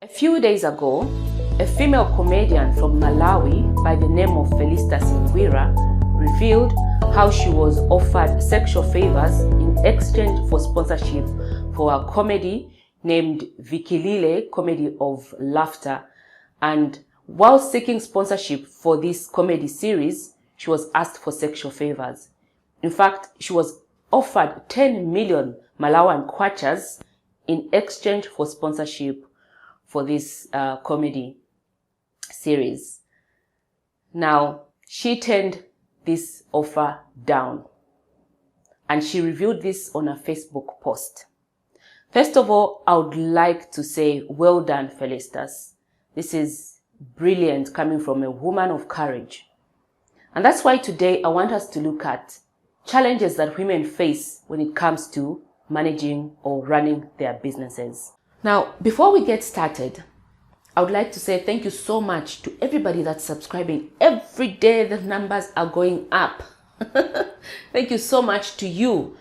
A few days ago, a female comedian from Malawi by the name of Felistus Ngwira revealed how she was offered sexual favors in exchange for sponsorship for a comedy named Vikilile Comedy of Laughter. And while seeking sponsorship for this comedy series, she was asked for sexual favors. In fact, she was offered 10 million Malawian kwachas in exchange for sponsorship for this comedy series. Now, she turned this offer down, and she revealed this on a Facebook post. First of all, I would like to say well done, Felistus. This is brilliant coming from a woman of courage. And that's why today I want us to look at challenges that women face when it comes to managing or running their businesses. Now, before we get started, I would like to say thank you so much to everybody that's subscribing. Every day the numbers are going up. Thank you so much to you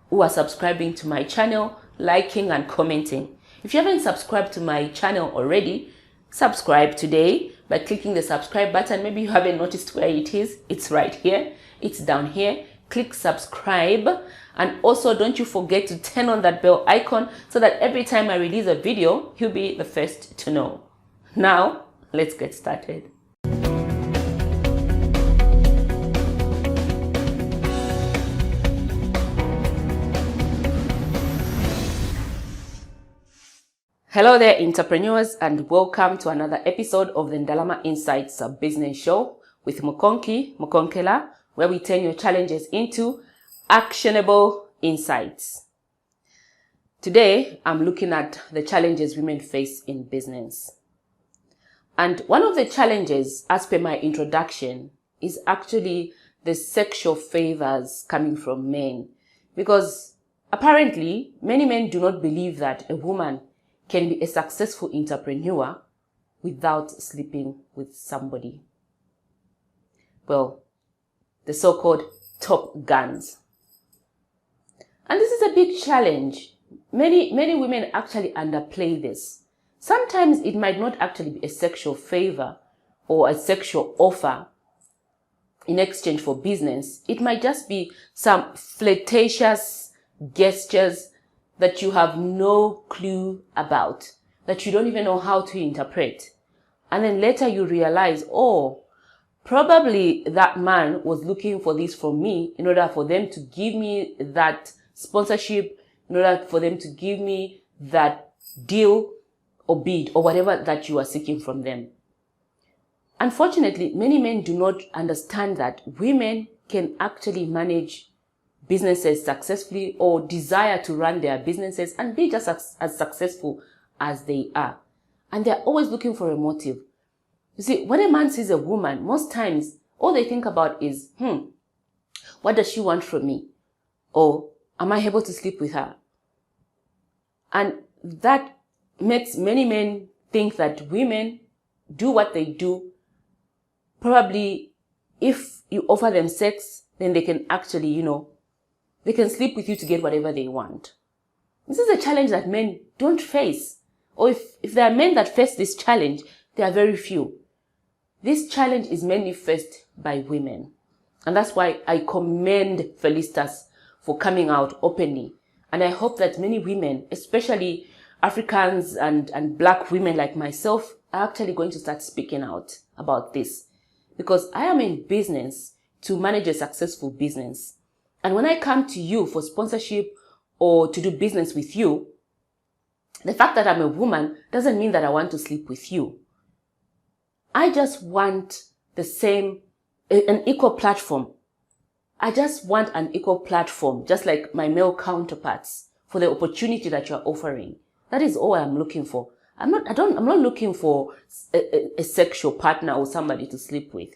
who are subscribing to my channel, liking and commenting. If you haven't subscribed to my channel already, subscribe today by clicking the subscribe button. Maybe you haven't noticed where it is. It's right here. It's down here. Click subscribe, and also don't you forget to turn on that bell icon so that every time I release a video, you'll be the first to know. Now, let's get started. Hello there, entrepreneurs, and welcome to another episode of the Ndalama Insights Business Show with Mukonkela, where we turn your challenges into actionable insights. Today, I'm looking at the challenges women face in business. And one of the challenges, as per my introduction, is actually the sexual favors coming from men. Because apparently, many men do not believe that a woman can be a successful entrepreneur without sleeping with somebody. Well, the so-called top guns. And this is a big challenge. Many women actually underplay this. Sometimes it might not actually be a sexual favor or a sexual offer in exchange for business. It might just be some flirtatious gestures that you have no clue about, that you don't even know how to interpret. And then later you realize, oh, probably that man was looking for this from me in order for them to give me that sponsorship, in order for them to give me that deal or bid or whatever that you are seeking from them. Unfortunately, many men do not understand that women can actually manage businesses successfully or desire to run their businesses and be just as successful as they are. And they're always looking for a motive. You see, when a man sees a woman, most times all they think about is, what does she want from me? Or am I able to sleep with her? And that makes many men think that women do what they do. Probably if you offer them sex, then they can actually, they can sleep with you to get whatever they want. This is a challenge that men don't face. Or if there are men that face this challenge, there are very few. This challenge is mainly faced by women. And that's why I commend Felistus for coming out openly. And I hope that many women, especially Africans and black women like myself, are actually going to start speaking out about this. Because I am in business to manage a successful business. And when I come to you for sponsorship or to do business with you, the fact that I'm a woman doesn't mean that I want to sleep with you. I just want an equal platform. I just want an equal platform, just like my male counterparts, for the opportunity that you're offering. That is all I'm looking for. I'm not looking for a sexual partner or somebody to sleep with.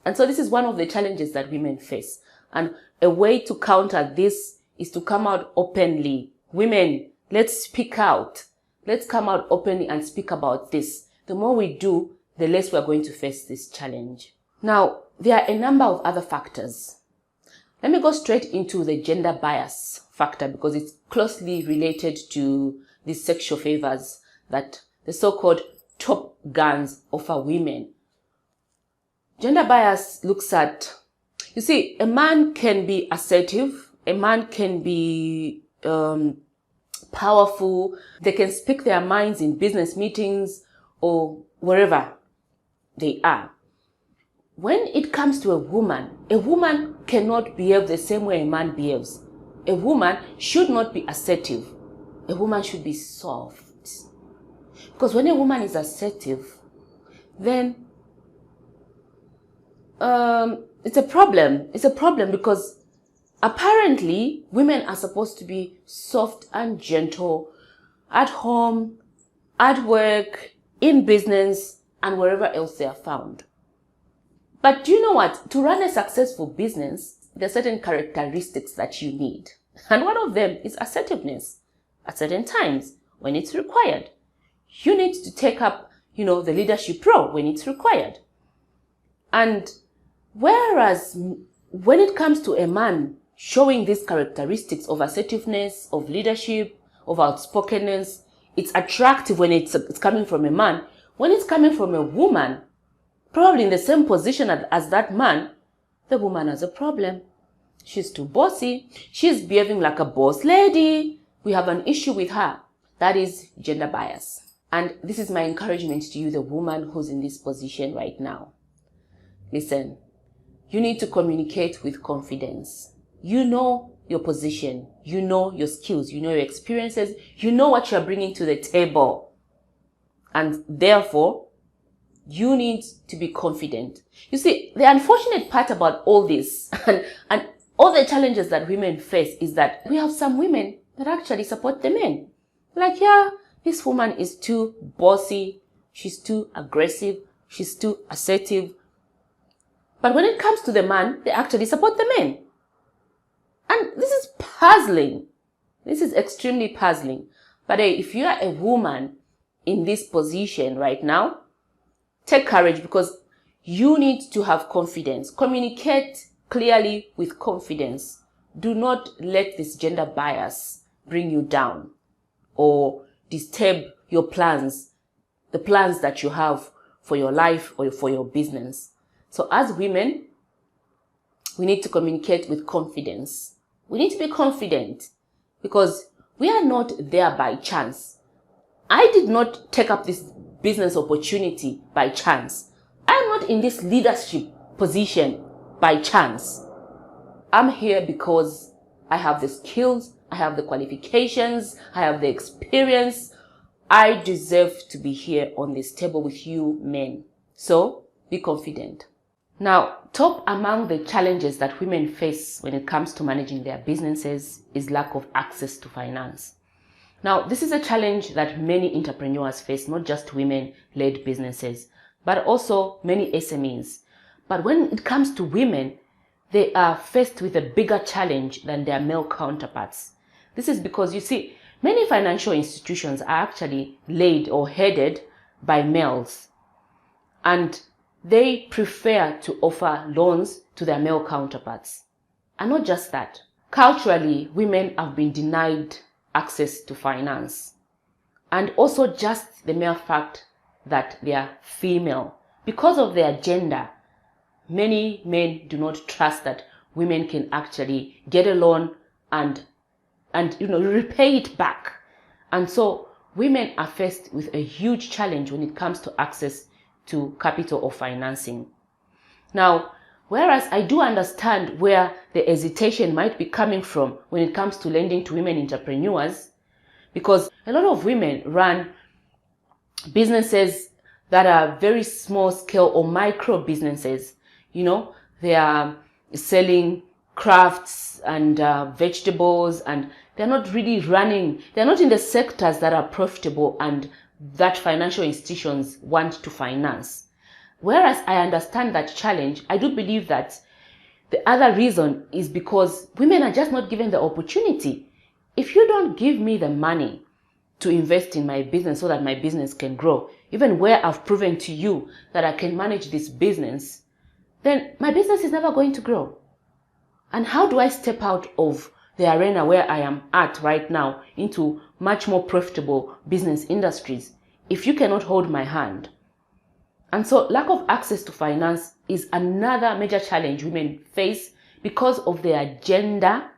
And so this is one of the challenges that women face. And a way to counter this is to come out openly. Women, let's speak out. Let's come out openly and speak about this. The more we do, the less we're going to face this challenge. Now, there are a number of other factors. Let me go straight into the gender bias factor because it's closely related to these sexual favors that the so-called top guns of our women. Gender bias looks at, you see, a man can be assertive, a man can be powerful, they can speak their minds in business meetings or wherever they are. When it comes to a woman cannot behave the same way a man behaves. A woman should not be assertive. A woman should be soft. Because when a woman is assertive, then it's a problem. It's a problem because apparently women are supposed to be soft and gentle at home, at work, in business, and wherever else they are found. But do you know what? To run a successful business, there are certain characteristics that you need. And one of them is assertiveness. At certain times, when it's required. You need to take up, the leadership role when it's required. And whereas when it comes to a man showing these characteristics of assertiveness, of leadership, of outspokenness, it's attractive when it's coming from a man. When it's coming from a woman, probably in the same position as that man, the woman has a problem. She's too bossy. She's behaving like a boss lady. We have an issue with her. That is gender bias. And this is my encouragement to you, the woman who's in this position right now. Listen, you need to communicate with confidence. You know your position. You know your skills. You know your experiences. You know what you're bringing to the table. And therefore, you need to be confident. You see, the unfortunate part about all this and all the challenges that women face is that we have some women that actually support the men. Like, yeah, this woman is too bossy. She's too aggressive. She's too assertive. But when it comes to the man, they actually support the men. And this is puzzling. This is extremely puzzling. But hey, if you are a woman in this position right now, take courage because you need to have confidence. Communicate clearly with confidence. Do not let this gender bias bring you down or disturb your plans, the plans that you have for your life or for your business. So as women, we need to communicate with confidence. We need to be confident because we are not there by chance. I did not take up this business opportunity by chance. I am not in this leadership position by chance. I'm here because I have the skills, I have the qualifications, I have the experience. I deserve to be here on this table with you men. So be confident. Now, top among the challenges that women face when it comes to managing their businesses is lack of access to finance. Now, this is a challenge that many entrepreneurs face, not just women-led businesses, but also many SMEs. But when it comes to women, they are faced with a bigger challenge than their male counterparts. This is because, you see, many financial institutions are actually led or headed by males. And they prefer to offer loans to their male counterparts. And not just that. Culturally, women have been denied access to finance. And also just the mere fact that they are female. Because of their gender, many men do not trust that women can actually get a loan and repay it back. And so women are faced with a huge challenge when it comes to access to capital or financing. Now, whereas I do understand where the hesitation might be coming from when it comes to lending to women entrepreneurs, because a lot of women run businesses that are very small scale or micro businesses. They are selling crafts and vegetables, and they're not really they're not in the sectors that are profitable and that financial institutions want to finance. Whereas I understand that challenge, I do believe that the other reason is because women are just not given the opportunity. If you don't give me the money to invest in my business so that my business can grow, even where I've proven to you that I can manage this business, then my business is never going to grow. And how do I step out of the arena where I am at right now into much more profitable business industries? if you cannot hold my hand? And so lack of access to finance is another major challenge women face because of their gender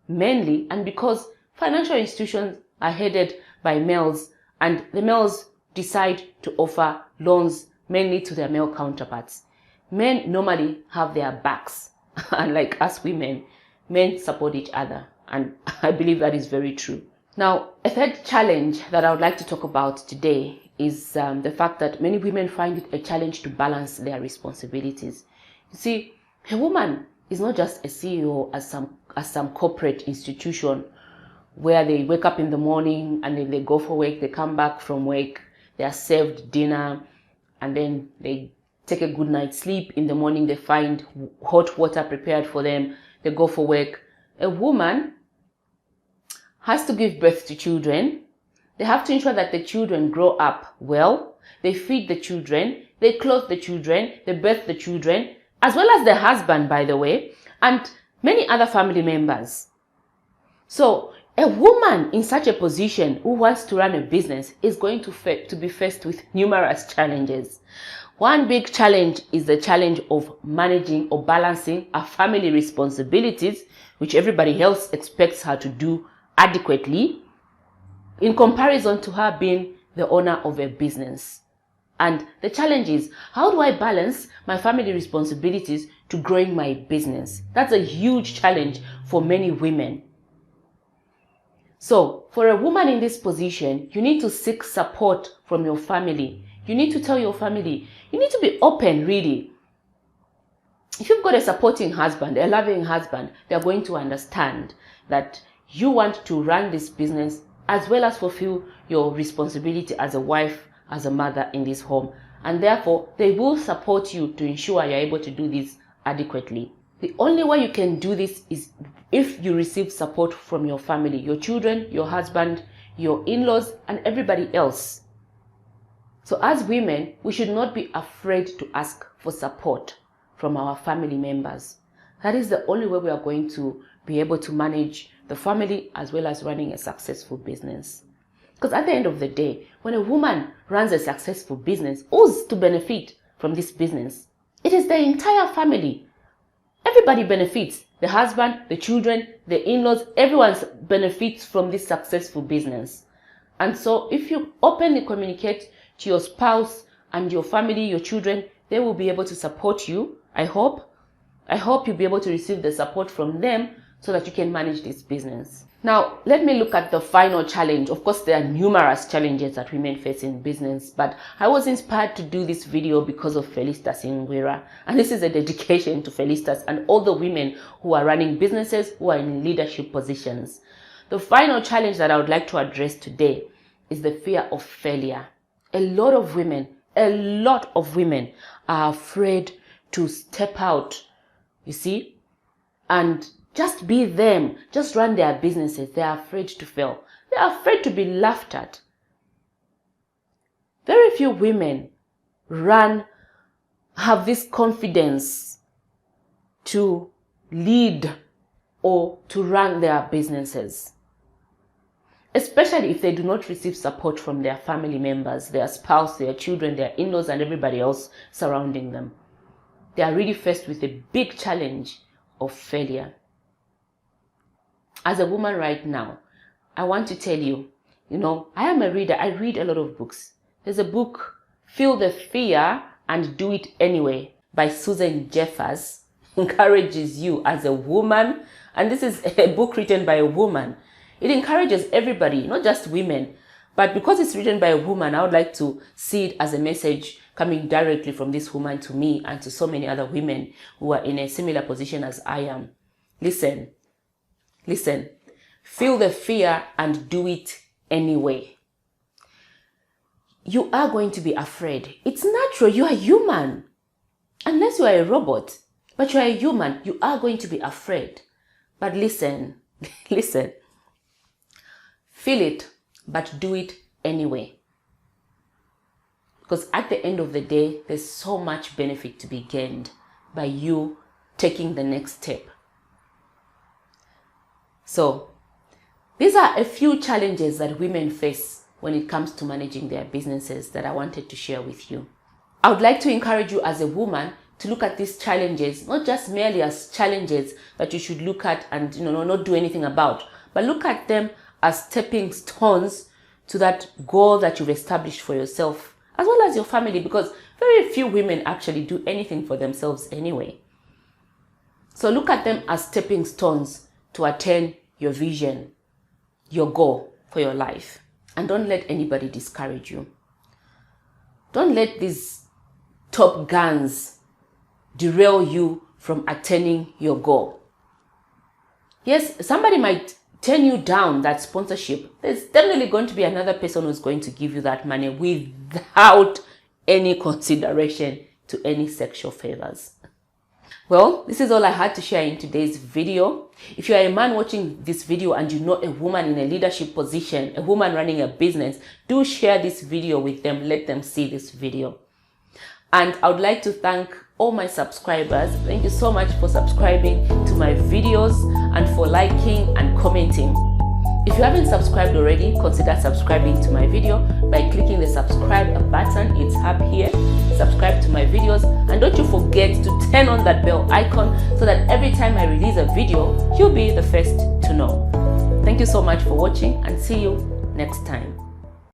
mainly, and because financial institutions are headed by males, and the males decide to offer loans mainly to their male counterparts. Men normally have their backs, unlike us women, men support each other, and I believe that is very true. Now, a third challenge that I would like to talk about today is the fact that many women find it a challenge to balance their responsibilities. You see, a woman is not just a CEO as some corporate institution where they wake up in the morning and then they go for work, they come back from work, they are served dinner, and then they take a good night's sleep. In the morning, they find hot water prepared for them, they go for work. A woman has to give birth to children. They have to ensure that the children grow up well. They feed the children, they clothe the children, they birth the children, as well as the husband, by the way, and many other family members. So a woman in such a position who wants to run a business is going to be faced with numerous challenges. One big challenge is the challenge of managing or balancing her family responsibilities, which everybody else expects her to do adequately, in comparison to her being the owner of a business. And the challenge is, how do I balance my family responsibilities to growing my business? That's a huge challenge for many women. So for a woman in this position, you need to seek support from your family. You need to tell your family, you need to be open, really. If you've got a supporting husband, a loving husband, they're going to understand that you want to run this business as well as fulfill your responsibility as a wife, as a mother in this home. And therefore, they will support you to ensure you're able to do this adequately. The only way you can do this is if you receive support from your family, your children, your husband, your in-laws, and everybody else. So as women, we should not be afraid to ask for support from our family members. That is the only way we are going to be able to manage the family as well as running a successful business. Because at the end of the day, when a woman runs a successful business, who's to benefit from this business? It is the entire family. Everybody benefits. The husband, the children, the in-laws, everyone benefits from this successful business. And so if you openly communicate to your spouse and your family, your children, they will be able to support you. I hope you'll be able to receive the support from them so that you can manage this business. Now, let me look at the final challenge. Of course, there are numerous challenges that women face in business, but I was inspired to do this video because of Felistus in Ngwira. And this is a dedication to Felistus and all the women who are running businesses, who are in leadership positions. The final challenge that I would like to address today is the fear of failure. A lot of women are afraid to step out, you see, and just be them, just run their businesses. They are afraid to fail. They are afraid to be laughed at. Very few women have this confidence to lead or to run their businesses, especially if they do not receive support from their family members, their spouse, their children, their in-laws, and everybody else surrounding them. They are really faced with a big challenge of failure. As a woman right now, I want to tell you, I am a reader. I read a lot of books. There's a book, Feel the Fear and Do It Anyway, by Susan Jeffers. Encourages you as a woman, and this is a book written by a woman. It encourages everybody, not just women, but because it's written by a woman, I would like to see it as a message coming directly from this woman to me and to so many other women who are in a similar position as I am. Listen, feel the fear and do it anyway. You are going to be afraid. It's natural. You are human. Unless you are a robot, but you are a human, you are going to be afraid. But listen, feel it, but do it anyway. Because at the end of the day, there's so much benefit to be gained by you taking the next step. So, these are a few challenges that women face when it comes to managing their businesses that I wanted to share with you. I would like to encourage you as a woman to look at these challenges, not just merely as challenges that you should look at and not do anything about, but look at them as stepping stones to that goal that you've established for yourself, as well as your family, because very few women actually do anything for themselves anyway. So look at them as stepping stones to attain your vision, your goal for your life. And don't let anybody discourage you. Don't let these top guns derail you from attaining your goal. Yes, somebody might turn you down that sponsorship. There's definitely going to be another person who's going to give you that money without any consideration to any sexual favors. Well, this is all I had to share in today's video. If you are a man watching this video and you know a woman in a leadership position, a woman running a business, do share this video with them. Let them see this video. And I would like to thank all my subscribers. Thank you so much for subscribing to my videos and for liking and commenting. If you haven't subscribed already, consider subscribing to my video by clicking the subscribe button. It's up here. Subscribe to my videos, and don't you forget to turn on that bell icon so that every time I release a video, you'll be the first to know. Thank you so much for watching, and see you next time.